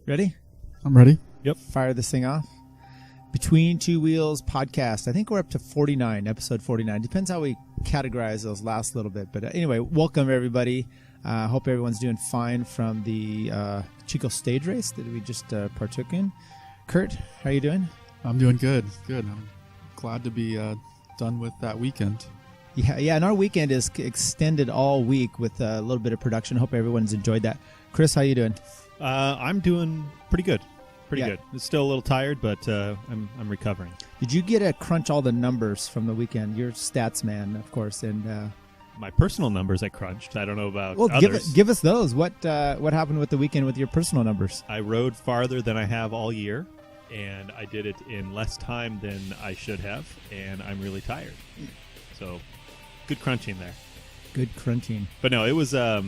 Ready? I'm ready. Yep. Fire this thing off. Between Two Wheels podcast. I think we're up to 49, episode 49. Depends how we categorize those last little bit. But anyway, welcome everybody. Hope everyone's doing fine from the Chico Stage Race that we just partook in. Curt, how are you doing? I'm doing good. Good. I'm glad to be done with that weekend. Yeah, and our weekend is extended all week with a little bit of production. Hope everyone's enjoyed that. Chris, how you doing? I'm doing pretty good. Pretty good. It's still a little tired, but I'm recovering. Did you get to crunch all the numbers from the weekend? You're stats man, of course, and my personal numbers I crunched. I don't know about others. Give us those. What happened with the weekend with your personal numbers? I rode farther than I have all year, and I did it in less time than I should have, and I'm really tired. So, good crunching there. Good crunching. But no, it was a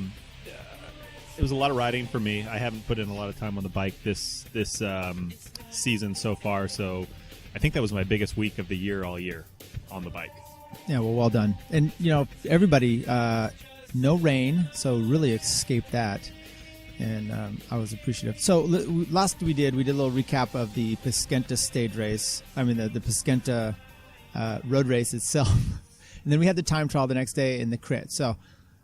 lot of riding for me. I haven't put in a lot of time on the bike this season so far, so I think that was my biggest week of the year all year on the bike. Yeah, well done. And, everybody, no rain, so really escaped that, and I was appreciative. So last we did a little recap of the Pesquenta Stage Race. I mean, the Pesquenta road race itself. And then we had the time trial the next day in the crit. So,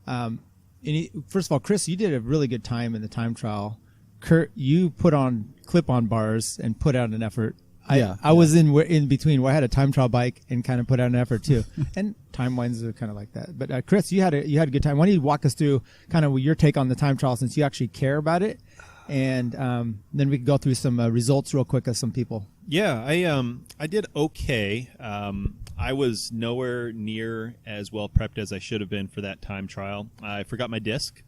first of all, Chris, you did a really good time in the time trial. Curt, you put on clip-on bars and put out an effort. I was in between where I had a time trial bike and kind of put out an effort too. And time wines are kind of like that. But Chris, you had a good time. Why don't you walk us through kind of your take on the time trial since you actually care about it, and then we can go through some results real quick of some people. Yeah, I did okay. I was nowhere near as well prepped as I should have been for that time trial. I forgot my disc.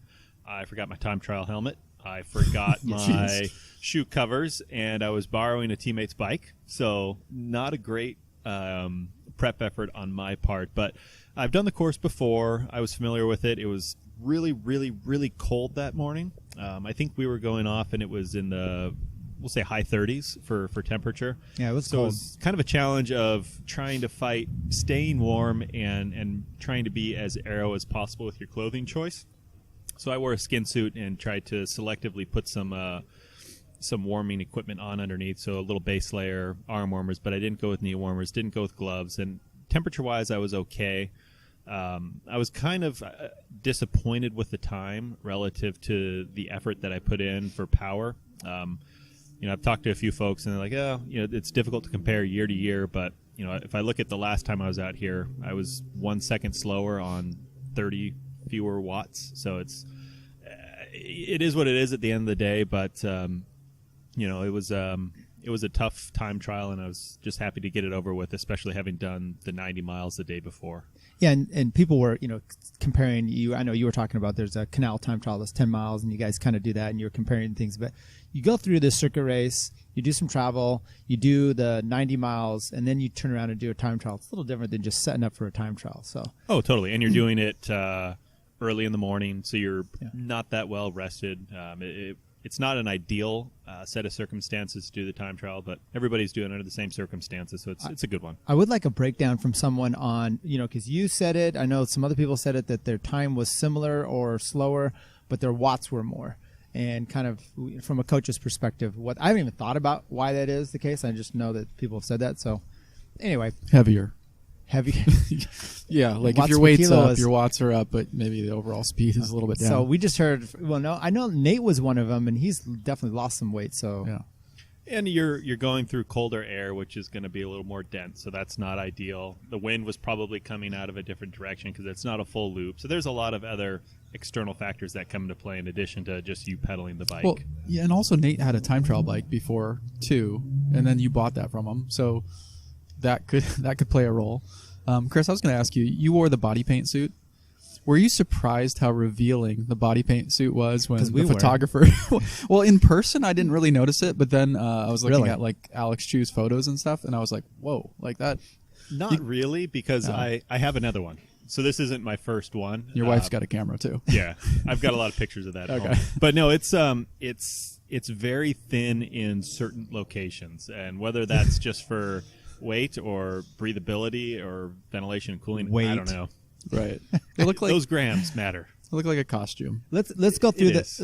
I forgot my time trial helmet. I forgot my shoe covers, and I was borrowing a teammate's bike. So not a great prep effort on my part. But I've done the course before. I was familiar with it. It was really, really, really cold that morning. I think we were going off, and it was in the, we'll say, high 30s for temperature. Yeah, it was so cold. It was kind of a challenge of trying to fight staying warm and trying to be as aero as possible with your clothing choice. So I wore a skin suit and tried to selectively put some warming equipment on underneath, so a little base layer, arm warmers, but I didn't go with knee warmers, didn't go with gloves, and temperature-wise I was okay. I was kind of disappointed with the time relative to the effort that I put in for power. I've talked to a few folks, and they're like, it's difficult to compare year to year, but if I look at the last time I was out here, I was 1 second slower on 30 fewer watts. So it is what it is at the end of the day, but it was a tough time trial, and I was just happy to get it over with, especially having done the 90 miles the day before. Yeah, and people were, comparing you. I know you were talking about there's a canal time trial that's 10 miles, and you guys kind of do that, and you're comparing things. But you go through this circuit race, you do some travel, you do the 90 miles, and then you turn around and do a time trial. It's a little different than just setting up for a time trial. So. Oh, totally. And you're doing it early in the morning, so you're not that well rested. It's not an ideal set of circumstances to do the time trial, but everybody's doing it under the same circumstances, so it's a good one. I would like a breakdown from someone on, because you said it, I know some other people said it, that their time was similar or slower, but their watts were more. And kind of from a coach's perspective, I haven't even thought about why that is the case. I just know that people have said that. So anyway. Heavier. Yeah, like if your weight's up, your watts are up, but maybe the overall speed is a little bit down. So we just heard, I know Nate was one of them, and he's definitely lost some weight. So yeah. And you're going through colder air, which is going to be a little more dense, so that's not ideal. The wind was probably coming out of a different direction because it's not a full loop. So there's a lot of other external factors that come into play in addition to just you pedaling the bike. Well, yeah, and also Nate had a time trial bike before too, and then you bought that from him, so that could play a role. Chris, I was going to ask you. You wore the body paint suit. Were you surprised how revealing the body paint suit was when the photographer? Well, in person, I didn't really notice it, but then I was looking at like Alex Chu's photos and stuff, and I was like, "Whoa, like that." Not really, because I have another one. So this isn't my first one. Your wife's got a camera too. Yeah, I've got a lot of pictures of that. At home. But no, it's very thin in certain locations, and whether that's just for weight or breathability or ventilation and cooling, I don't know. Right. They look like those grams matter. look like a costume. Let's go through It this.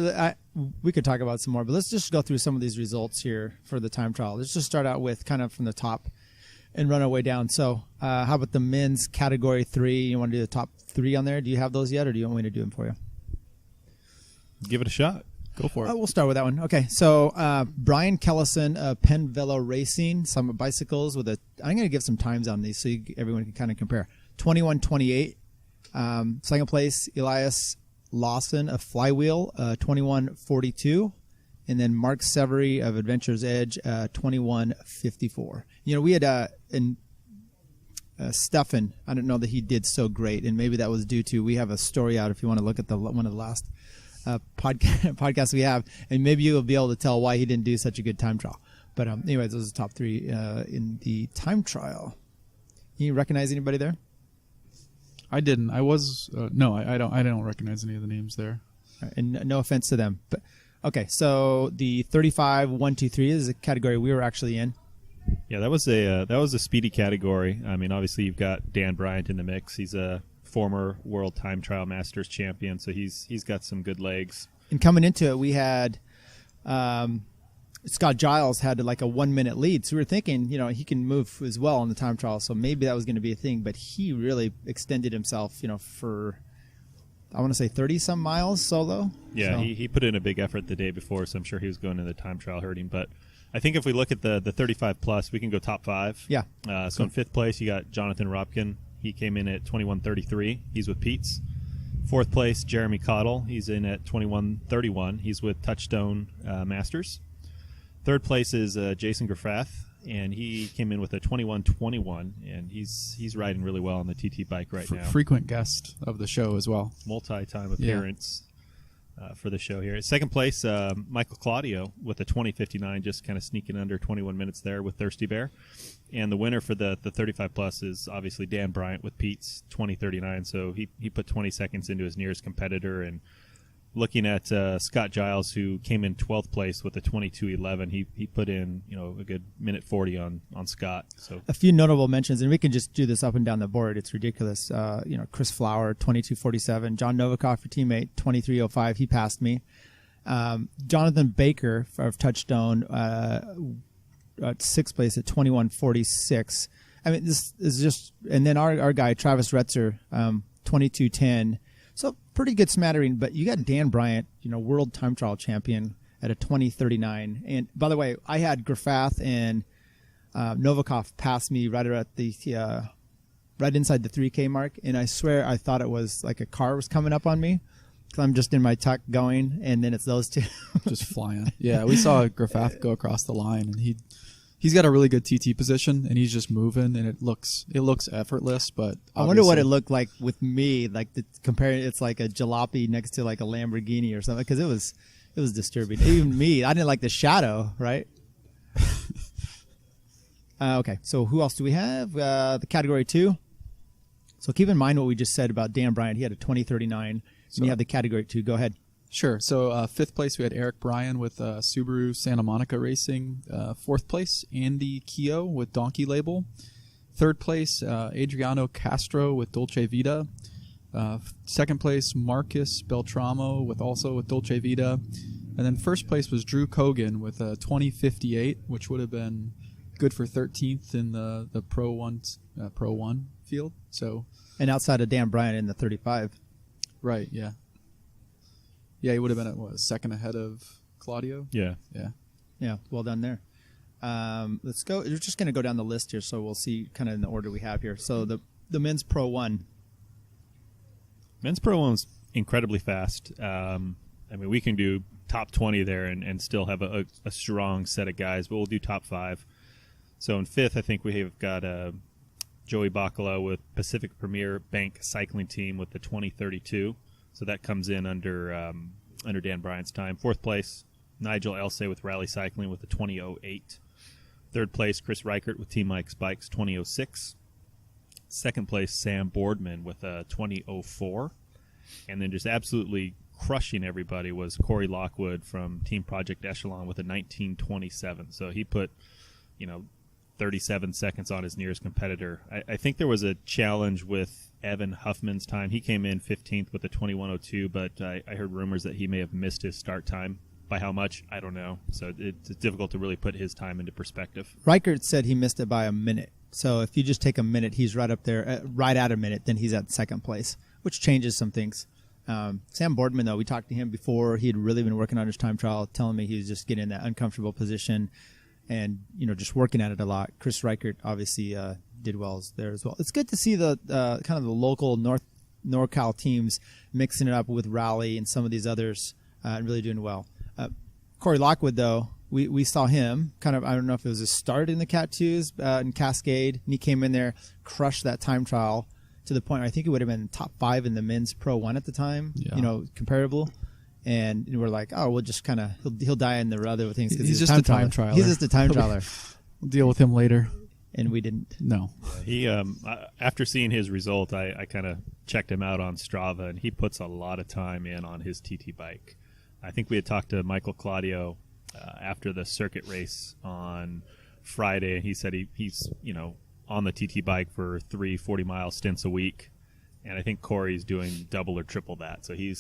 We could talk about some more, but let's just go through some of these results here for the time trial. Let's just start out with kind of from the top and run our way down. So how about the men's category 3? You want to do the top 3 on there? Do you have those yet, or do you want me to do them for you? Give it a shot. Go for it. We'll start with that one. Okay, so Brian Kellison, Penn Velo Racing, some bicycles with I'm going to give some times on these so everyone can kind of compare. 21:28. Second place, Elias Lawson of Flywheel, 21:42. And then Mark Severy of Adventure's Edge, 21:54. You know, we had Stefan, I don't know that he did so great, and maybe that was due to, we have a story out if you want to look at one of the last podcasts we have, and maybe you'll be able to tell why he didn't do such a good time trial. But anyways, those are the top 3 in the time trial. You recognize anybody there? I didn't. I was no. I don't. I don't recognize any of the names there. And no offense to them, but okay. So the 35-1-2-3 is a category we were actually in. Yeah, that was a speedy category. I mean, obviously you've got Dan Bryant in the mix. He's a former World Time Trial Masters champion, so he's got some good legs. And coming into it, we had Scott Giles had like a 1-minute lead, so we were thinking, you know, he can move as well on the time trial, so maybe that was going to be a thing. But he really extended himself, you know, for I want to say 30-some miles solo. Yeah, so. he put in a big effort the day before, so I'm sure he was going to the time trial hurting. But I think if we look at the 35 plus, we can go top 5. Yeah. So in 5th place, you got Jonathan Robkin. He came in at 21:33. He's with Pete's. 4th place, Jeremy Cottle. He's in at 21:31. He's with Touchstone Masters. 3rd place is Jason Graffath, and he came in with a 21:21, and he's riding really well on the TT bike right now. Frequent guest of the show as well. Multi-time appearance for the show here. 2nd place, Michael Claudio with a 20:59, just kind of sneaking under 21 minutes there with Thirsty Bear. And the winner for the 35 plus is obviously Dan Bryant with Pete's 20:39. So he put 20 seconds into his nearest competitor. And looking at Scott Giles, who came in 12th place with a 22:11, he put in, you know, a good minute 40 on Scott. So a few notable mentions, and we can just do this up and down the board. It's ridiculous. You know, Chris Flower 22:47, John Novikov, your teammate 23:05. He passed me. Jonathan Baker of Touchstone at 6th place at 21:46. I mean, this is just, and then our guy Travis Retzer 22:10. So pretty good smattering, but you got Dan Bryant, you know, world time trial champion at a 20:39. And by the way, I had Graffath and Novikov pass me right at the right inside the 3K mark, and I swear I thought it was like a car was coming up on me because I'm just in my tuck going, and then it's those two just flying. Yeah, we saw Graffath go across the line, and he's got a really good TT position, and he's just moving, and it looks effortless. But I wonder what it looked like with me, like comparing. It's like a jalopy next to like a Lamborghini or something, because it was disturbing. Even me, I didn't like the shadow, right? Okay, so who else do we have? The category 2. So keep in mind what we just said about Dan Bryant. He had a 20:39. So you have the category 2. Go ahead. Sure. So 5th place, we had Eric Bryan with Subaru Santa Monica Racing. 4th place, Andy Keogh with Donkey Label. 3rd place, Adriano Castro with Dolce Vita. 2nd place, Marcus Beltramo with Dolce Vita. And then 1st place was Drew Cogan with a 20:58, which would have been good for 13th in the Pro 1 field. So, and outside of Dan Bryant in the 35. Right, yeah. Yeah, he would have been at, 2nd ahead of Claudio? Yeah. Yeah, well done there. Let's go. We're just going to go down the list here, so we'll see kind of in the order we have here. So the men's Pro 1. Men's Pro 1 was incredibly fast. I mean, we can do top 20 there and still have a strong set of guys, but we'll do top 5. So in 5th, I think we have got Joey Bacala with Pacific Premier Bank Cycling Team with the 20:32. So that comes in under Dan Bryant's time. 4th place, Nigel Elsay with Rally Cycling with the 20:08. 3rd place, Chris Reichert with Team Mike's Bikes, 20:06. 2nd place, Sam Boardman with a 20:04. And then just absolutely crushing everybody was Corey Lockwood from Team Project Echelon with a 19:27. So he put, 37 seconds on his nearest competitor. I think there was a challenge with Evan Huffman's time. He came in 15th with a 21:02, but I heard rumors that he may have missed his start time. By how much, I don't know. So it's difficult to really put his time into perspective. Reichert said he missed it by a minute. So if you just take a minute, he's right up there, right at a minute, then he's at second place, which changes some things. Sam Boardman, though, we talked to him before. He had really been working on his time trial, telling me he was just getting in that uncomfortable position and, just working at it a lot. Chris Reichert obviously did well there as well. It's good to see the kind of the local NorCal teams mixing it up with Raleigh and some of these others and really doing well. Corey Lockwood, though, we saw him kind of, I don't know if it was a start in the Cat 2s in Cascade, and he came in there, crushed that time trial to the point where I think it would have been top 5 in the men's Pro 1 at the time, comparable. And we're like, oh, we'll just kind of, he'll die in the other things because he's just a time trialer. He's just a time trialer. We'll deal with him later. And we didn't. No. He after seeing his result, I kind of checked him out on Strava, and he puts a lot of time in on his TT bike. I think we had talked to Michael Claudio after the circuit race on Friday, and he said he's on the TT bike for 3 40-mile stints a week, and I think Corey's doing double or triple that. So he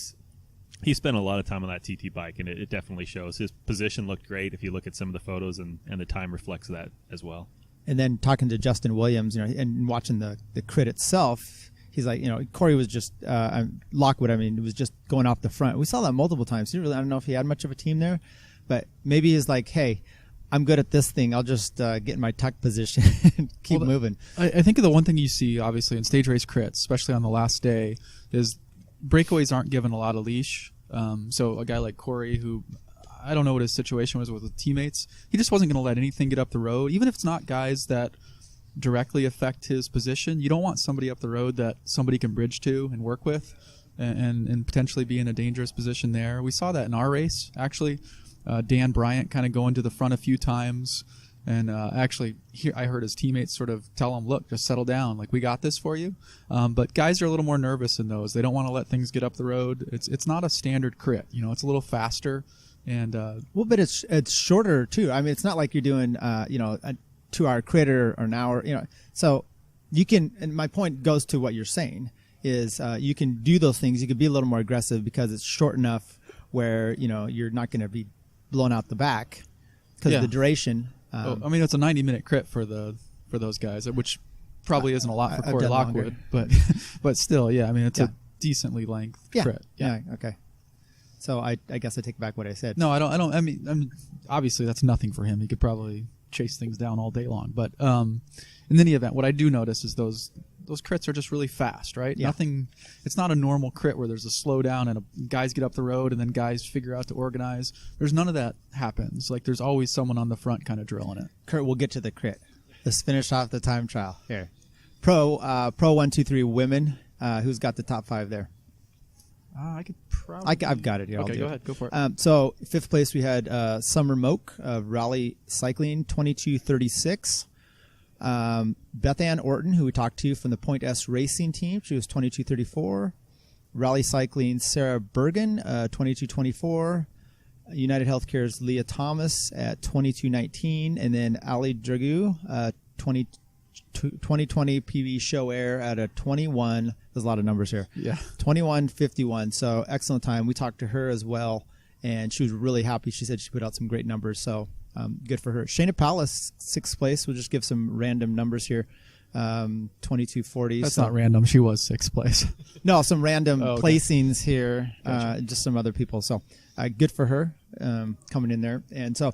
spent a lot of time on that TT bike, and it definitely shows. His position looked great if you look at some of the photos, and the time reflects that as well. And then talking to Justin Williams, and watching the crit itself, he's like, Corey was just Lockwood. I mean, it was just going off the front. We saw that multiple times. I don't know if he had much of a team there, but maybe he's like, hey, I'm good at this thing. I'll just get in my tuck position and keep moving. I think the one thing you see, obviously, in stage race crits, especially on the last day, is breakaways aren't given a lot of leash. So a guy like Corey, who I don't know what his situation was with teammates, he just wasn't going to let anything get up the road, even if it's not guys that directly affect his position. You don't want somebody up the road that somebody can bridge to and work with and potentially be in a dangerous position there. We saw that in our race, actually. Dan Bryant kind of going to the front a few times, and actually I heard his teammates sort of tell him, look, just settle down, like, we got this for you. But guys are a little more nervous in those. They don't want to let things get up the road. It's not a standard crit. It's a little faster. And but it's shorter too. I mean, it's not like you're doing a 2-hour crit or an hour. So you can. And my point goes to what you're saying is you can do those things. You can be a little more aggressive because it's short enough where you're not going to be blown out the back because of the duration. I mean, it's a 90-minute crit for those guys, which probably isn't a lot for Corey Lockwood, but still, yeah. I mean, it's a decently length crit. Yeah. Okay. So I guess I take back what I said. No, I don't. I mean, obviously that's nothing for him. He could probably chase things down all day long. But in any event, what I do notice is those crits are just really fast, right? Yeah. Nothing. It's not a normal crit where there's a slowdown and guys get up the road and then guys figure out to organize. There's none of that happens. Like, there's always someone on the front kind of drilling it. Curt, we'll get to the crit. Let's finish off the time trial here. Pro 1, 2, 3 women. Who's got the top 5 there? I could probably. I've got it here. Okay, go ahead. Go for it. So 5th place we had Summer Moak of Raleigh Cycling, 22:36. Beth Ann Orton, who we talked to from the Point S Racing team, she was 22:34. Raleigh Cycling Sarah Bergen, 22:24. United Healthcare's Leah Thomas at 22:19, and then Ali Dragoo, 2020 PV Show Air at a 21. There's a lot of numbers here. Yeah. 21:51. So excellent time. We talked to her as well, and she was really happy. She said she put out some great numbers. So good for her. Shayna Palace, 6th place. We'll just give some random numbers here. 22:40. That's not random. She was 6th place. No, some random placings here. Gotcha. Just some other people. So good for her coming in there. And so,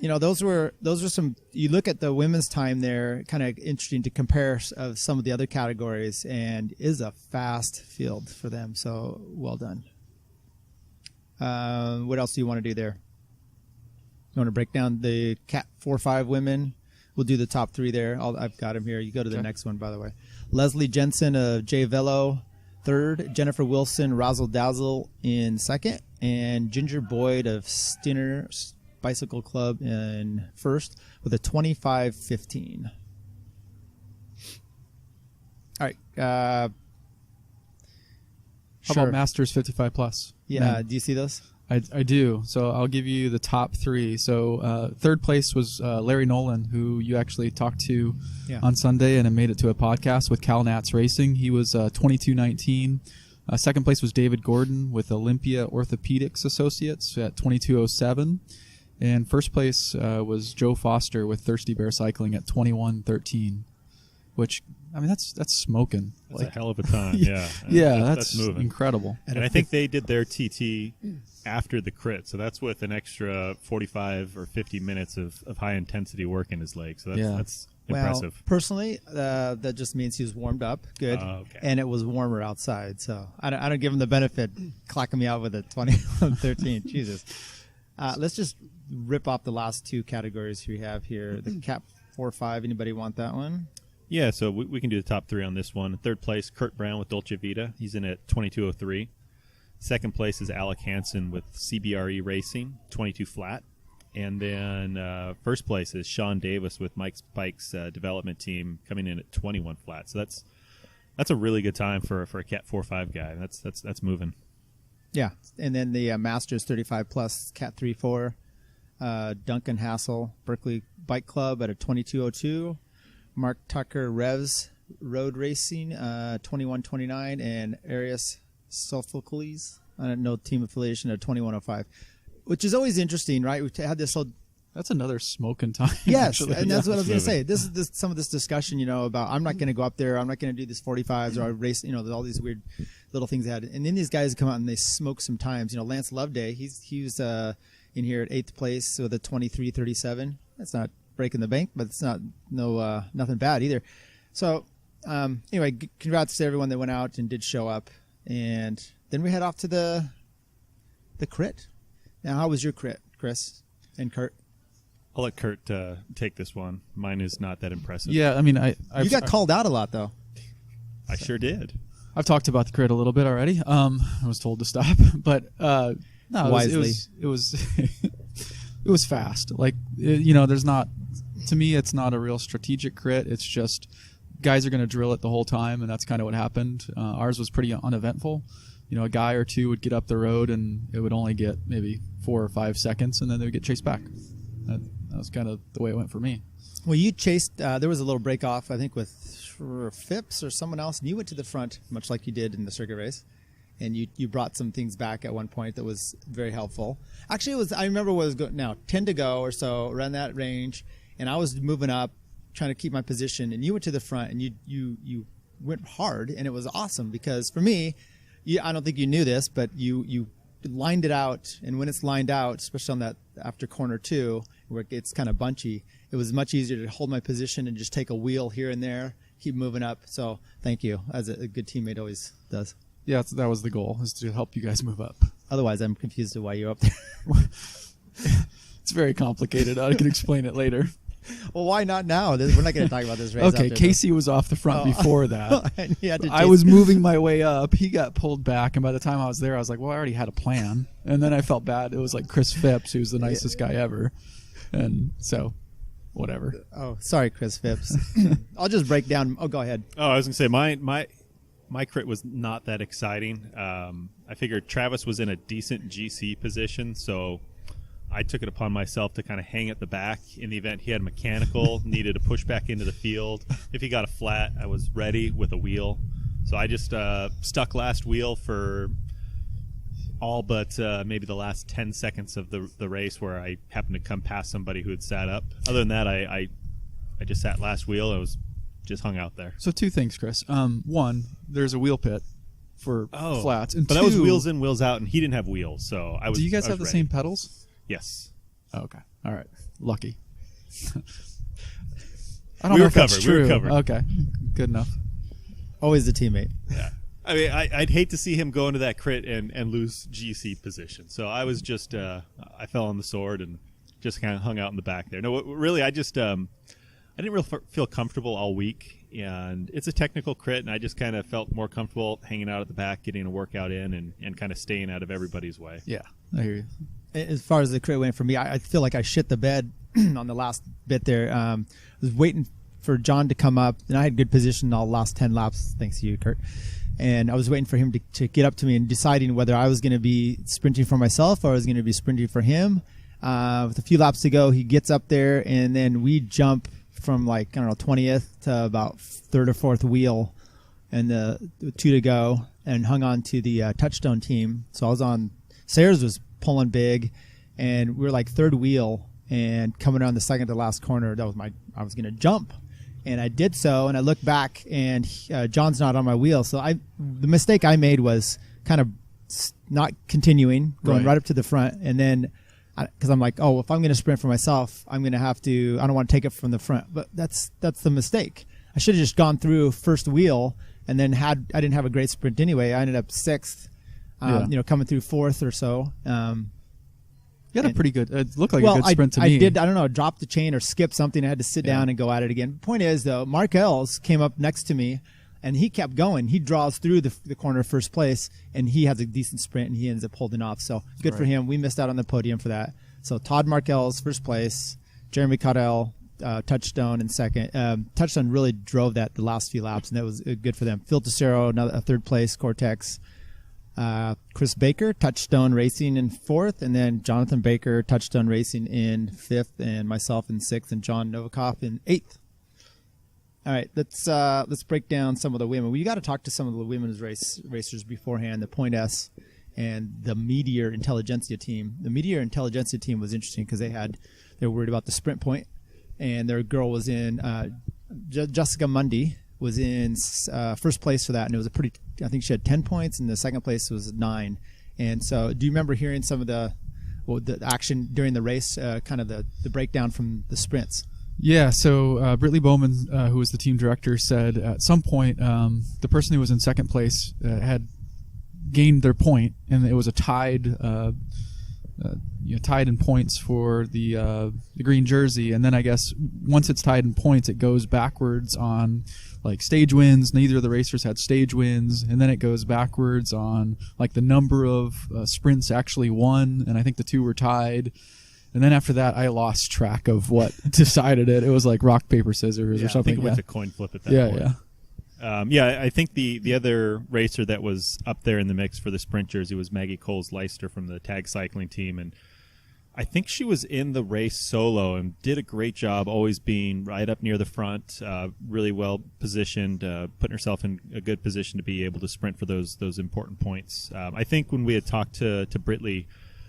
those were some. You look at the women's time there, kind of interesting to compare of some of the other categories, and is a fast field for them. So well done. What else do you want to do there? You want to break down the Cat 4-5 women? We'll do the top 3 there. I've got them here. You go to the next one, by the way. Leslie Jensen of J Velo, 3rd. Jennifer Wilson, Razzle Dazzle in 2nd. And Ginger Boyd of Stinner Bicycle Club in 1st with a 25:15. All right. How about Masters 55+? Yeah. Do you see those? I do. So I'll give you the top three. So third place was Larry Nolan, who you actually talked to on Sunday and made it to a podcast with Cal Nats Racing. He was 22:19. Second place was David Gordon with Olympia Orthopedics Associates at 22:07. And first place was Joe Foster with Thirsty Bear Cycling at 21:13, which, I mean, that's smoking. That's a hell of a time, yeah. That's moving. incredible. And I think they did their TT after the crit, so that's with an extra 45 or 50 minutes of high-intensity work in his leg, so that's impressive. Well, personally, that just means he was warmed up good, okay. And it was warmer outside, so I don't give him the benefit clocking me out with a 21:13. Jesus. Let's just rip off the last two categories we have here. The Cap 4-5, anybody want that one? Yeah, so we can do the top three on this one. Third place, Curt Brown with Dolce Vita. He's in at 22:03. Second place is Alec Hansen with CBRE Racing, 22 flat. And then first place is Sean Davis with Mike Spike's development team coming in at 21 flat. So that's a really good time for a Cat 4-5 guy. That's moving. Yeah, and then the Masters 35 plus Cat 3-4, Duncan Hassel Berkeley Bike Club at a 22:02. Mark Tucker Revs Road Racing 21:29, and Arias Sophocles, I don't know, team affiliation at 21:05, which is always interesting, right? We've had this whole. That's another smoking time. Yes, actually. and that's what I was going to say. This is some of this discussion, about I'm not going to go up there. I'm not going to do these 45s or I race. There's all these weird little things they had. And then these guys come out and they smoke some times. Lance Loveday, he was in here at 8th place with a 23:37. That's not breaking the bank, but it's not nothing bad either. So anyway, congrats to everyone that went out and did show up. And then we head off to the crit. Now, how was your crit, Chris and Curt? I'll let Curt take this one. Mine is not that impressive. Yeah, I mean, you got called out a lot, though. I sure did. I've talked about the crit a little bit already. I was told to stop, but no, wisely. It was it was fast. Like, there's not, to me, it's not a real strategic crit. It's just guys are going to drill it the whole time, and that's kind of what happened. Ours was pretty uneventful. A guy or two would get up the road, and it would only get maybe 4 or 5 seconds, and then they would get chased back. That was kind of the way it went for me. Well, you chased, there was a little break off, I think, with Phipps or someone else, and you went to the front, much like you did in the circuit race, and you brought some things back at one point that was very helpful. Actually, I remember what was going, 10 to go or so, around that range, and I was moving up, trying to keep my position, and you went to the front, and you went hard, and it was awesome, because for me, I don't think you knew this, but you lined it out, and when it's lined out, especially on that after corner 2, where it gets kind of bunchy, it was much easier to hold my position and just take a wheel here and there, keep moving up. So thank you, as a good teammate always does. Yeah, that was the goal, is to help you guys move up. Otherwise, I'm confused as to why you're up there. It's very complicated. I can explain it later. Well, why not now? We're not going to talk about this race. Okay, Casey was off the front before that. I I was moving my way up. He got pulled back, and by the time I was there, I was like, well, I already had a plan. And then I felt bad. It was like Chris Phipps, who's the nicest guy ever. And so, whatever. Oh, sorry, Chris Phipps. I'll just break down. Oh, go ahead. Oh, I was going to say, my crit was not that exciting. I figured Travis was in a decent GC position, so I took it upon myself to kind of hang at the back in the event he had mechanical, needed to push back into the field. If he got a flat, I was ready with a wheel. So I just stuck last wheel for all but maybe the last 10 seconds of the race, where I happened to come past somebody who had sat up. Other than that, I just sat last wheel. I was just hung out there. So 2 things, Chris. One, there's a wheel pit for flats. And but 2, that was wheels in, wheels out, and he didn't have wheels. So I was. Do you guys have the ready. same pedals? Yes. Oh, okay. All right. Lucky. We were covered. Okay. Good enough. Always the teammate. Yeah. I mean, I'd hate to see him go into that crit and lose GC position. So I was just, I fell on the sword and just kind of hung out in the back there. No, really, I just, I didn't really feel comfortable all week. And it's a technical crit, and I just kind of felt more comfortable hanging out at the back, getting a workout in, and kind of staying out of everybody's way. Yeah, I hear you. As far as the crit went for me, I feel like I shit the bed on the last bit there. I was waiting for John to come up, and I had good position all last 10 laps, thanks to you, Curt. And I was waiting for him to get up to me and deciding whether I was going to be sprinting for myself or I was going to be sprinting for him. With a few laps to go, he gets up there, and then we jump from 20th to about third or fourth wheel, and the 2 to go, and hung on to the Touchstone team. So I was on. Sayers was pulling big, and we were third wheel, and coming around the second to last corner, I was going to jump. And I did so, and I looked back, and John's not on my wheel. So the mistake I made was kind of not continuing, going right up to the front, and then because I'm like, if I'm going to sprint for myself, I'm going to have to. I don't want to take it from the front, but that's the mistake. I should have just gone through first wheel, and then I didn't have a great sprint anyway. I ended up sixth, coming through fourth or so. You had a pretty good. It looked like a good sprint to me. I did. I don't know, drop the chain or skip something. I had to sit down and go at it again. Point is, though, Mark Ells came up next to me, and he kept going. He draws through the corner of first place, and he has a decent sprint, and he ends up holding off. So good for him. We missed out on the podium for that. So Todd Markell's first place, Jeremy Caudell, Touchstone in second. Touchstone really drove the last few laps, and that was good for them. Phil Tessero, a third place, Cortex. Chris Baker, Touchstone Racing in fourth, and then Jonathan Baker, Touchstone Racing in fifth, and myself in sixth, and John Novikov in eighth. All right, let's break down some of the women. We got to talk to some of the women's racers beforehand. The Point S and the Meteor Intelligentsia team. The Meteor Intelligentsia team was interesting because they were worried about the sprint point, and their girl was in Jessica Mundy was in first place for that, and it was I think she had 10 points, and the second place was 9. And so, do you remember hearing some of the action during the race, kind of the breakdown from the sprints? Yeah, so Britley Bowman, who was the team director, said at some point the person who was in second place had gained their point, and it was a tied in points for the green jersey. And then I guess once it's tied in points, it goes backwards on stage wins. Neither of the racers had stage wins, and then it goes backwards on the number of sprints actually won, and I think the two were tied. And then after that, I lost track of what decided it. It was rock, paper, scissors or something. I think it went to coin flip at that point. I think the other racer that was up there in the mix for the sprint jersey was Maggie Coles-Leister from the tag cycling team, and I think she was in the race solo and did a great job always being right up near the front, really well positioned, putting herself in a good position to be able to sprint for those important points. I think when we had talked to Britley,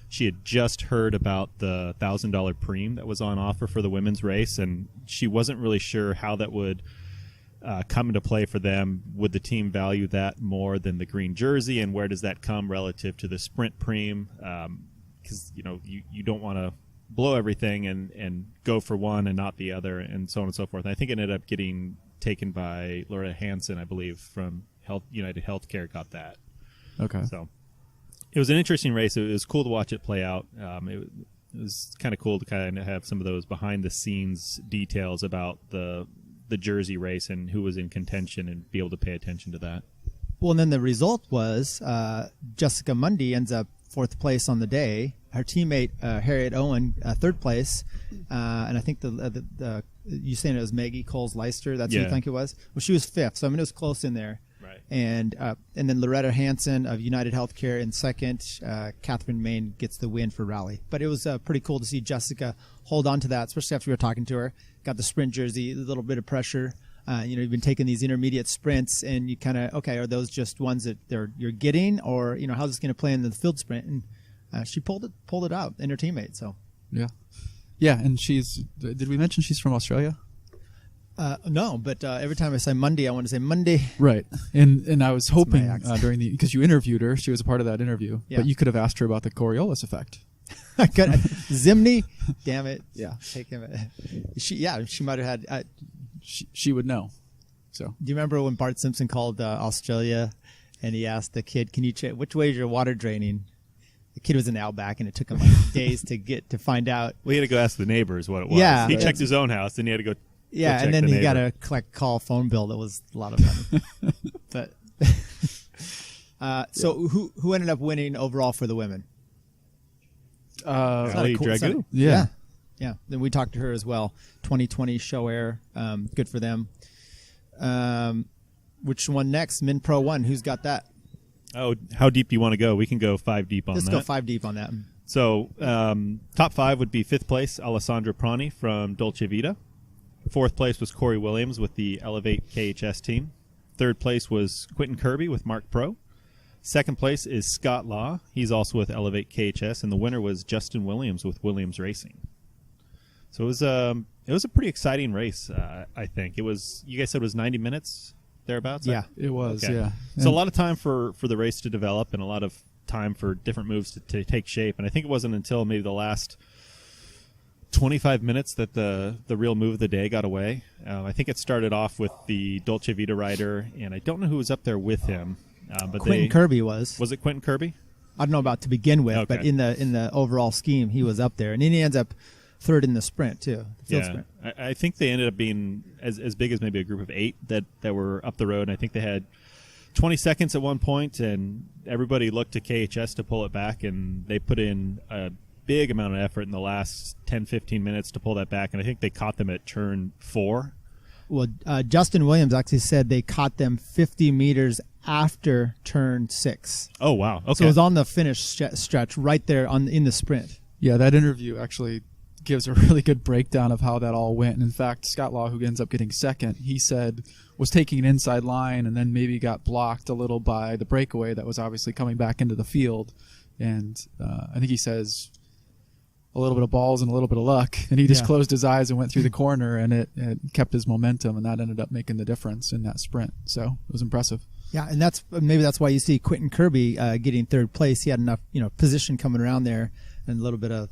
she had just heard about the $1,000 preem that was on offer for the women's race, and she wasn't really sure how that would come into play for them. Would the team value that more than the green jersey, and where does that come relative to the sprint preem? Because you don't want to blow everything and go for one and not the other, and so on and so forth. And I think it ended up getting taken by Laura Hansen, I believe, from United Healthcare, got that. Okay. So it was an interesting race. It was cool to watch it play out. It was kind of cool to kind of have some of those behind-the-scenes details about the jersey race and who was in contention and be able to pay attention to that. Well, and then the result was Jessica Mundy ends up fourth place on the day. Her teammate Harriet Owen third place, and I think you saying it was Maggie Coles-Leister. That's who you think it was. Well, she was fifth, so I mean it was close in there. Right. And then Loretta Hansen of United Healthcare in second. Catherine Main gets the win for Rally. But it was pretty cool to see Jessica hold on to that, especially after we were talking to her. Got the sprint jersey, a little bit of pressure. You've been taking these intermediate sprints, and you kind of, are those just ones that you're getting, or how's this going to play in the field sprint? And she pulled it out in her teammate. So yeah, and did we mention she's from Australia? No, but every time I say Monday, I want to say Monday. Right, and I was hoping because you interviewed her, she was a part of that interview, but you could have asked her about the Coriolis effect. I could Zimney, damn it. Yeah, take him. She might have had. She would know. So, do you remember when Bart Simpson called Australia, and he asked the kid, "Can you check which way is your water draining?" The kid was in Outback, and it took him days to find out. Well, he had to go ask the neighbors what it was. Yeah, he checked his own house, then he had to go. Yeah, and then he got a call phone bill that was a lot of money. But so who ended up winning overall for the women? Ali Dragoo. Yeah. Then we talked to her as well. 2020 show air, good for them. which one next? Min Pro 1. Who's got that? Oh, how deep do you want to go? We can go 5 deep on Let's that. go 5 deep on that. So, top 5 would be 5th place, Alessandro Prani from Dolce Vita. 4th place was Corey Williams with the Elevate KHS team. 3rd place was Quentin Kirby with Mark Pro. 2nd place is Scott Law. He's also with Elevate KHS, and the winner was Justin Williams with Williams Racing. So it was a pretty exciting race. I think it was. You guys said it was 90 minutes thereabouts. Yeah, it was. Okay. Yeah, So a lot of time for the race to develop, and a lot of time for different moves to take shape. And I think it wasn't until maybe the last 25 minutes that the real move of the day got away. I think it started off with the Dolce Vita rider, and I don't know who was up there with him. But Quentin Kirby was. Was it Quentin Kirby? I don't know about to begin with, Okay. but in the overall scheme, he was up there, and then he ends up 3rd in the sprint too. The field sprint. I think they ended up being as big as maybe a group of 8 that were up the road. And I think they had 20 seconds at one point, and everybody looked to KHS to pull it back, and they put in a big amount of effort in the last 10-15 minutes to pull that back. And I think they caught them at turn 4. Well, Justin Williams actually said they caught them 50 meters after turn 6. Oh wow! Okay, So it was on the finish stretch right there in the sprint. Yeah, that interview actually gives a really good breakdown of how that all went. And in fact, Scott Law, who ends up getting 2nd, he said was taking an inside line and then maybe got blocked a little by the breakaway that was obviously coming back into the field. And I think he says a little bit of balls and a little bit of luck, and he just Yeah. closed his eyes and went through the corner, and it kept his momentum, and that ended up making the difference in that sprint. So it was impressive. Yeah, and maybe that's why you see Quentin Kirby getting 3rd place. He had enough position coming around there, and a little bit of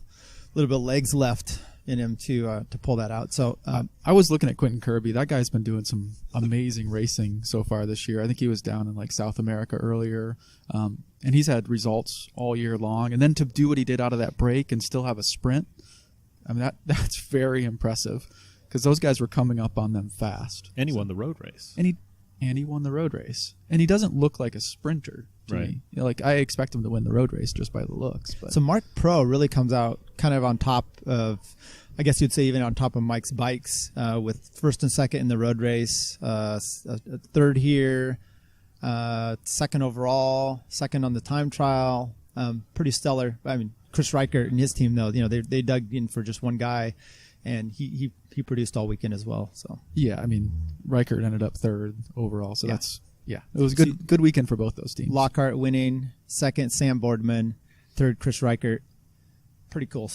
legs left in him to pull that out. So I was looking at Quentin Kirby. That guy's been doing some amazing racing so far this year. I think he was down in like South America earlier, and he's had results all year long. And then to do what he did out of that break and still have a sprint, I mean that's very impressive, because those guys were coming up on them fast. and he won the road race. And he won the road race, and he doesn't look like a sprinter to Right. me. Like I expect him to win the road race just by the looks. But So Mark Pro really comes out kind of on top of, I guess you'd say even on top of Mike's bikes, with 1st and 2nd in the road race, 3rd here, 2nd overall, 2nd on the time trial. Pretty stellar. I mean, Chris Reichert and his team, though, they dug in for just one guy, and he produced all weekend as well. So yeah, I mean, Reichert ended up 3rd overall, so Yeah. it was a good weekend for both those teams. Lockhart winning, 2nd Sam Boardman, 3rd Chris Reichert. Pretty cool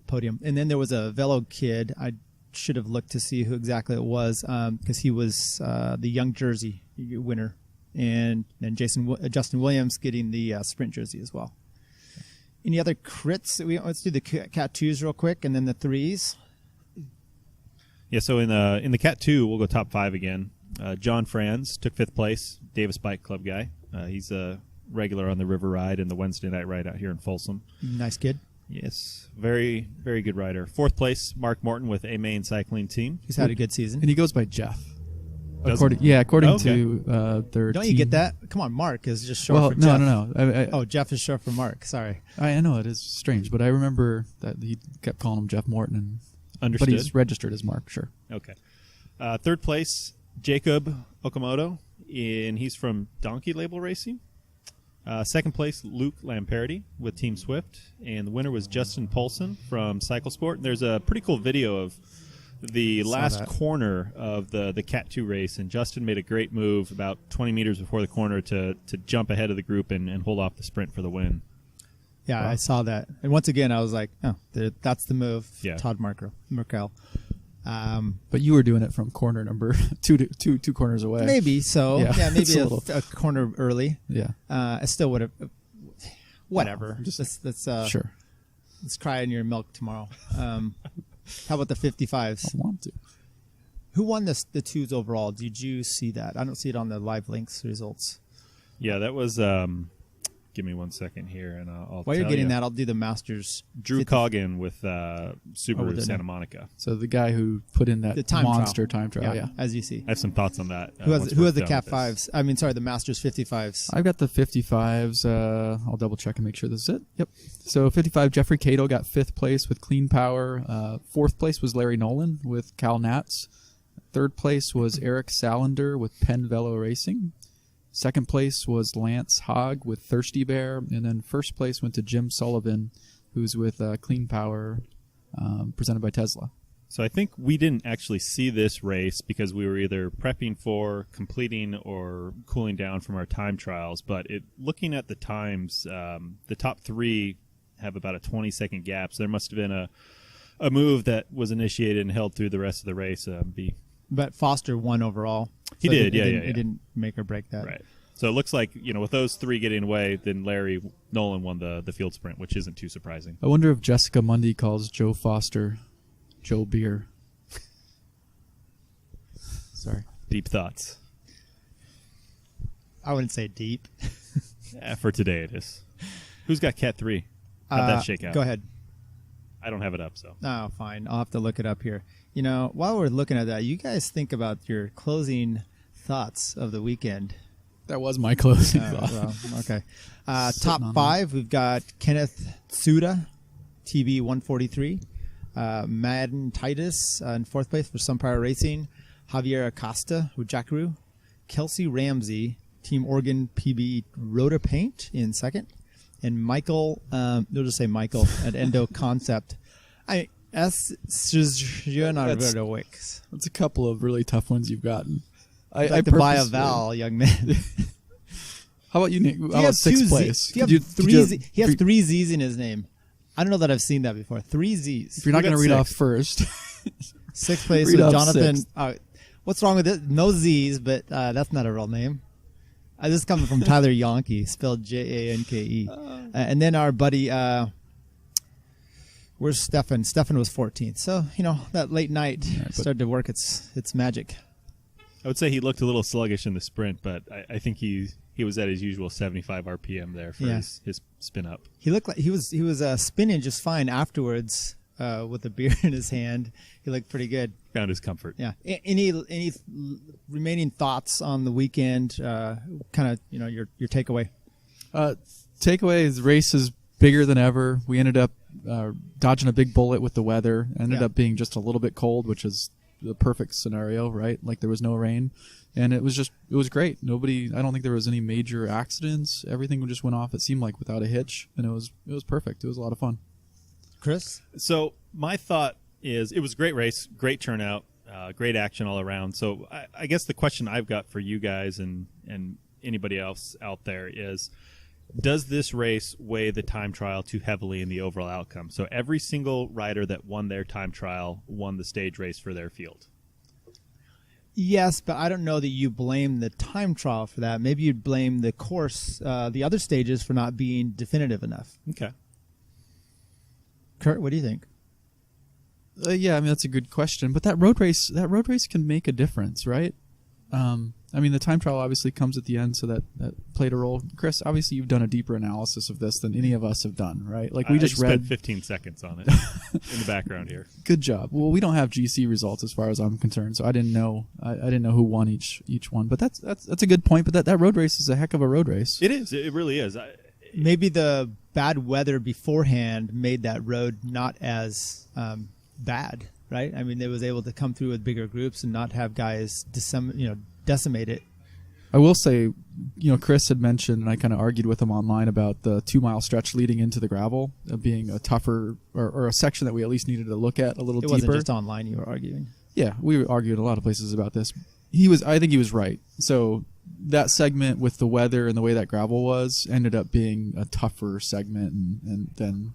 podium. And then there was a Velo kid. I should have looked to see who exactly it was, because he was the Young Jersey winner, and then Justin Williams getting the sprint jersey as well. Any other crits? Let's do the Cat 2s real quick, and then the 3s. Yeah, so in the Cat 2, we'll go top 5 again. John Franz took 5th place, Davis Bike Club guy. He's a regular on the River Ride and the Wednesday night ride out here in Folsom. Nice kid. Yes, very, very good rider. 4th place, Mark Morton with A Main Cycling Team. He's had a good season. And he goes by Jeff. Does According he? to their Don't team. you get that? Come on, Mark is just short Well, for no, Jeff. no. Oh, Jeff is short for Mark. Sorry. I know it is strange, but I remember that he kept calling him Jeff Morton, and Understood. but he's registered as Mark. Sure. Okay. 3rd place, Jacob Okamoto, and he's from Donkey Label Racing. 2nd place, Luke Lamperti with Team Swift, and the winner was Justin Polson from Cycle Sport. And there's a pretty cool video of the last that. corner of the Cat 2 race, and Justin made a great move about 20 meters before the corner to jump ahead of the group and hold off the sprint for the win. Yeah, Wow. I saw that. And once again, I was like, oh, that's the move. Yeah. Todd Merkel. But you were doing it from corner number two corners away. Maybe so. Yeah, Yeah, maybe it's a little- a corner early. Yeah. I still would have. Whatever. Just- let's Sure. let's cry in your milk tomorrow. How about the 55s? I want to. Who won the 2s overall? Did you see that? I don't see it on the live links results. Yeah, that was. Give me 1 second here, and I'll While you're tell getting you. that, I'll do the Masters. Drew 50 Coggin with Subaru with the- Santa Monica. So the guy who put in that The time monster trial. time trial. Yeah. as you see. I have some thoughts on that. Who once has we're the done Cat with this. 5s? I mean, sorry, the Masters 55s. I've got the 55s. I'll double check and make sure this is it. Yep. So 55, Jeffrey Cato got 5th place with Clean Power. 4th place was Larry Nolan with Cal Nats. Third place was Eric Salander with Penn Velo Racing. Second place was Lance Hogg with Thirsty Bear. And then first place went to Jim Sullivan, who's with Clean Power, presented by Tesla. So I think we didn't actually see this race because we were either prepping for, completing, or cooling down from our time trials. But looking at the times, the top three have about a 20-second gap. So there must have been a move that was initiated and held through the rest of the race. But Foster won overall. He so did, He yeah. didn't make or break that. Right. So it looks like, with those three getting away, then Larry Nolan won the field sprint, which isn't too surprising. I wonder if Jessica Mundy calls Joe Foster Joe Beer. Sorry. Deep thoughts. I wouldn't say deep. Yeah, for today it is. Who's got Cat 3? How'd that shake out? Go ahead. I don't have it up, so. Oh, fine. I'll have to look it up here. While we're looking at that, you guys think about your closing thoughts of the weekend. That was my closing thought. Well, okay. Top five, we've got Kenneth Tsuda, TB 143. Madden Titus in fourth place for Sunfire Racing. Javier Acosta with Jackaroo. Kelsey Ramsey, Team Oregon PB Rota Paint in second. And Michael, they'll just say Michael at Endo Concept. That's a couple of really tough ones you've gotten. I'd like to buy a vowel, young man. How about you, Nick? How about sixth place? He has three Z's in his name. I don't know that I've seen that before. 3 Z's. If you're not going to read off first. Sixth place with Jonathan. What's wrong with it? No Z's, but that's not a real name. This is coming from Tyler Janke, spelled Janke. And then our buddy, where's Stefan? Stefan was 14th. So, that late night started to work its magic. I would say he looked a little sluggish in the sprint, but I think he was at his usual 75 RPM there for his spin up. He looked like he was spinning just fine afterwards with a beer in his hand. He looked pretty good. Found his comfort. Yeah. Any remaining thoughts on the weekend? Kind of your takeaway. Takeaway is the race is bigger than ever. We ended up dodging a big bullet with the weather. Ended up being just a little bit cold, which is the perfect scenario, right? Like there was no rain, and it was great. I don't think there was any major accidents. Everything just went off. It seemed like without a hitch, and it was perfect. It was a lot of fun. Chris? So my thought is it was a great race, great turnout, great action all around. So I guess the question I've got for you guys and anybody else out there is, does this race weigh the time trial too heavily in the overall outcome? So every single rider that won their time trial won the stage race for their field. Yes, but I don't know that you blame the time trial for that. Maybe you'd blame the course, the other stages, for not being definitive enough. Okay. Curt, what do you think? Yeah, that's a good question. But that road race can make a difference, right? The time trial obviously comes at the end, so that played a role. Chris, obviously you've done a deeper analysis of this than any of us have done, right? Like we just spent 15 seconds on it in the background here. Good job. Well, we don't have GC results as far as I'm concerned, so I didn't know. I didn't know who won each one. But that's a good point. But that road race is a heck of a road race. It is. It really is. Maybe the bad weather beforehand made that road not as bad, right? They was able to come through with bigger groups and not have guys decimate it. I will say, Chris had mentioned, and I kind of argued with him online about the 2-mile stretch leading into the gravel being a tougher or a section that we at least needed to look at a little deeper. It wasn't just online you were arguing. Yeah, we argued a lot of places about this. I think he was right. So that segment with the weather and the way that gravel was ended up being a tougher segment, and then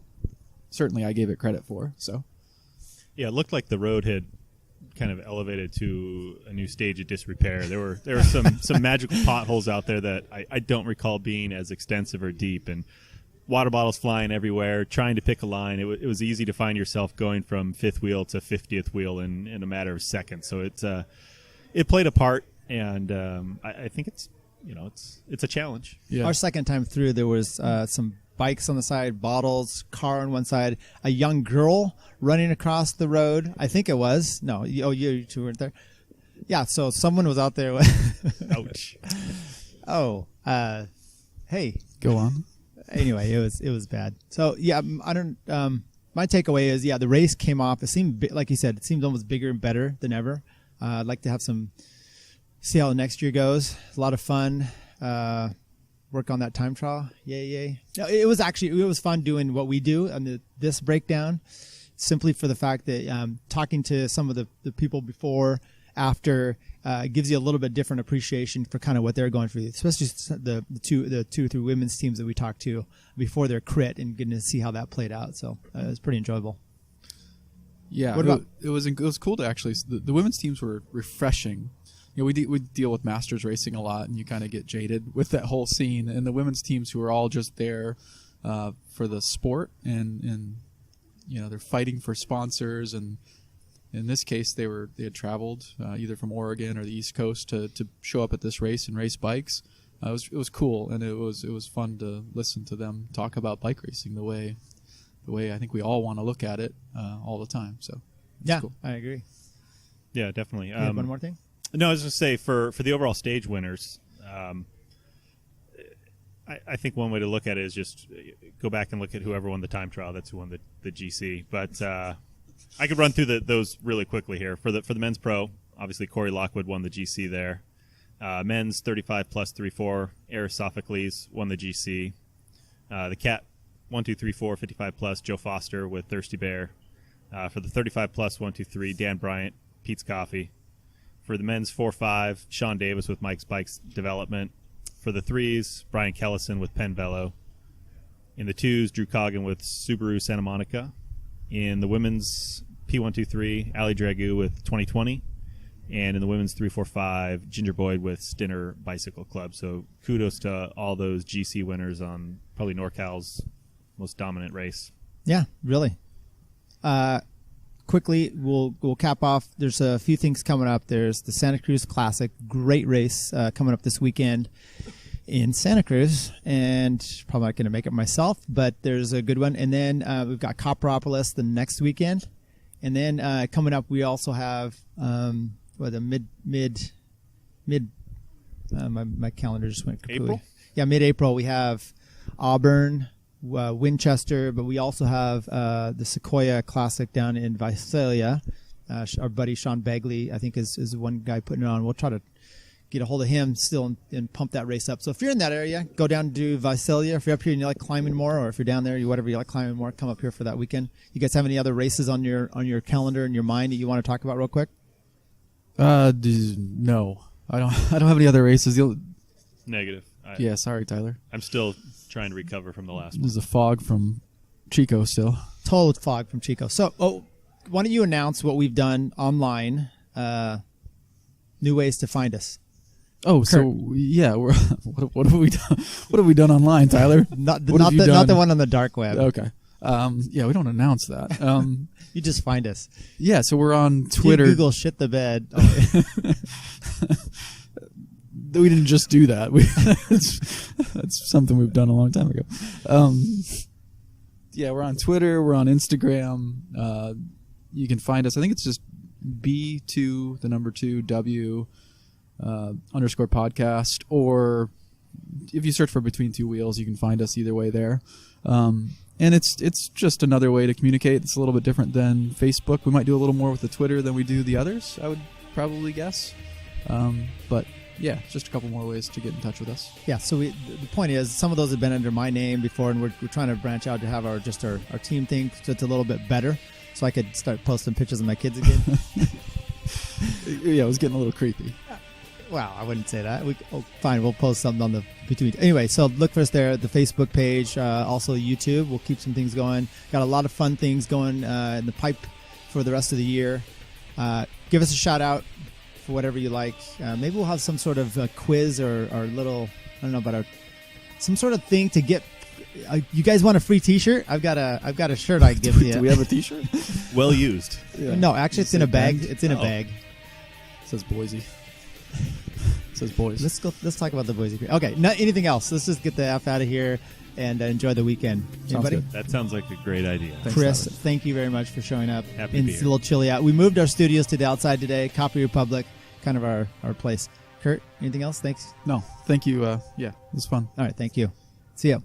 certainly I gave it credit for. So yeah, it looked like the road had kind of elevated to a new stage of disrepair. There were some magical potholes out there that I don't recall being as extensive or deep, and water bottles flying everywhere, trying to pick a line. It was easy to find yourself going from fifth wheel to 50th wheel in a matter of seconds. So it played a part, and I think it's a challenge. Yeah. Our second time through, there was some bikes on the side, bottles, car on one side, a young girl running across the road. I think it was. No, you two weren't there. Yeah, so someone was out there. Ouch. Oh, hey. Go on. Anyway, it was bad. So yeah, I don't. My takeaway is the race came off. It seemed like you said, it seemed almost bigger and better than ever. I'd like to have see how the next year goes. A lot of fun. Work on that time trial. Yay. No, it was fun doing what we do on this breakdown, simply for the fact that talking to some of the people before, after, gives you a little bit different appreciation for kind of what they're going through, especially the two or three women's teams that we talked to before their crit, and getting to see how that played out. So it was pretty enjoyable. Yeah, it was cool to actually. The women's teams were refreshing. We deal with masters racing a lot, and you kind of get jaded with that whole scene. And the women's teams who are all just there for the sport, and they're fighting for sponsors. And in this case, they had traveled either from Oregon or the East Coast to show up at this race and race bikes. It was cool, and it was fun to listen to them talk about bike racing the way I think we all want to look at it all the time. So yeah, cool. I agree. Yeah, definitely. One more thing. No, I was going to say for the overall stage winners, I think one way to look at it is just go back and look at whoever won the time trial. That's who won the GC. But I could run through those really quickly here. For the men's pro, obviously Corey Lockwood won the GC there. Men's 35 plus 3-4, Eris Sophocles won the GC. The Cat 1, 2, 3, 4, 55 plus, Joe Foster with Thirsty Bear. For the 35 plus 1, 2, 3, Dan Bryant, Pete's Coffee. For the men's 4-5, Sean Davis with Mike's Bikes Development. For the threes, Brian Kellison with Penn Velo. In the twos, Drew Coggin with Subaru Santa Monica. In the women's P123, Ali Dragoo with 2020. And in the women's 3-4-5, Ginger Boyd with Stinner Bicycle Club. So kudos to all those GC winners on probably NorCal's most dominant race. Yeah, really. Quickly, we'll cap off. There's a few things coming up. There's the Santa Cruz Classic, great race coming up this weekend in Santa Cruz, and probably not going to make it myself, but there's a good one. And then we've got Copperopolis the next weekend, and then coming up we also have my calendar just went completely. April? Yeah, mid-April we have Auburn, Winchester, but we also have the Sequoia Classic down in Visalia. Our buddy Sean Bagley, I think, is one guy putting it on. We'll try to get a hold of him still and pump that race up. So if you're in that area, go down to Visalia. If you're up here and you like climbing more, or if you're down there, whatever you like climbing more, come up here for that weekend. You guys have any other races on your calendar in your mind that you want to talk about real quick? No, I don't have any other races. Negative. Yeah, sorry, Tyler. I'm still trying to recover from the last one. There's a fog from Chico still. Total fog from Chico. So, why don't you announce what we've done online, new ways to find us? Oh, Curt. So yeah, what have we done? What have we done online, Tyler? not the one on the dark web. Okay. Yeah, we don't announce that. You just find us. Yeah, so we're on Twitter. Google shit the bed. Oh, we didn't just do that. That's something we've done a long time ago. Yeah, we're on Twitter. We're on Instagram. You can find us. I think it's just B2 W _ podcast, or if you search for Between Two Wheels, you can find us either way there. And it's just another way to communicate. It's a little bit different than Facebook. We might do a little more with the Twitter than we do the others, I would probably guess. But yeah, just a couple more ways to get in touch with us. Yeah, so the point is, some of those have been under my name before, and we're trying to branch out to have our team thing so it's a little bit better, so I could start posting pictures of my kids again. Yeah, it was getting a little creepy. Well, I wouldn't say that. Fine, we'll post something on the between. Anyway, so look for us there, the Facebook page, also YouTube. We'll keep some things going. Got a lot of fun things going in the pipe for the rest of the year. Give us a shout out for whatever you like. Maybe we'll have some sort of quiz or little, I don't know, about some sort of thing to get. You guys want a free T-shirt? I've got a shirt I can give you. Do we have a T-shirt? Well used. Yeah. No, actually, it's in a bag. It's in a bag. It says Boise. It says boys. Let's talk about the Boise. Okay, not anything else. Let's just get the F out of here and enjoy the weekend. Anybody? That sounds like a great idea. Thanks, Chris, Tyler. Thank you very much for showing up. Happy to be here. It's a little chilly out. We moved our studios to the outside today. Copy Republic, kind of our place. Curt, anything else? Thanks. No, thank you. Yeah, it was fun. All right, thank you. See ya.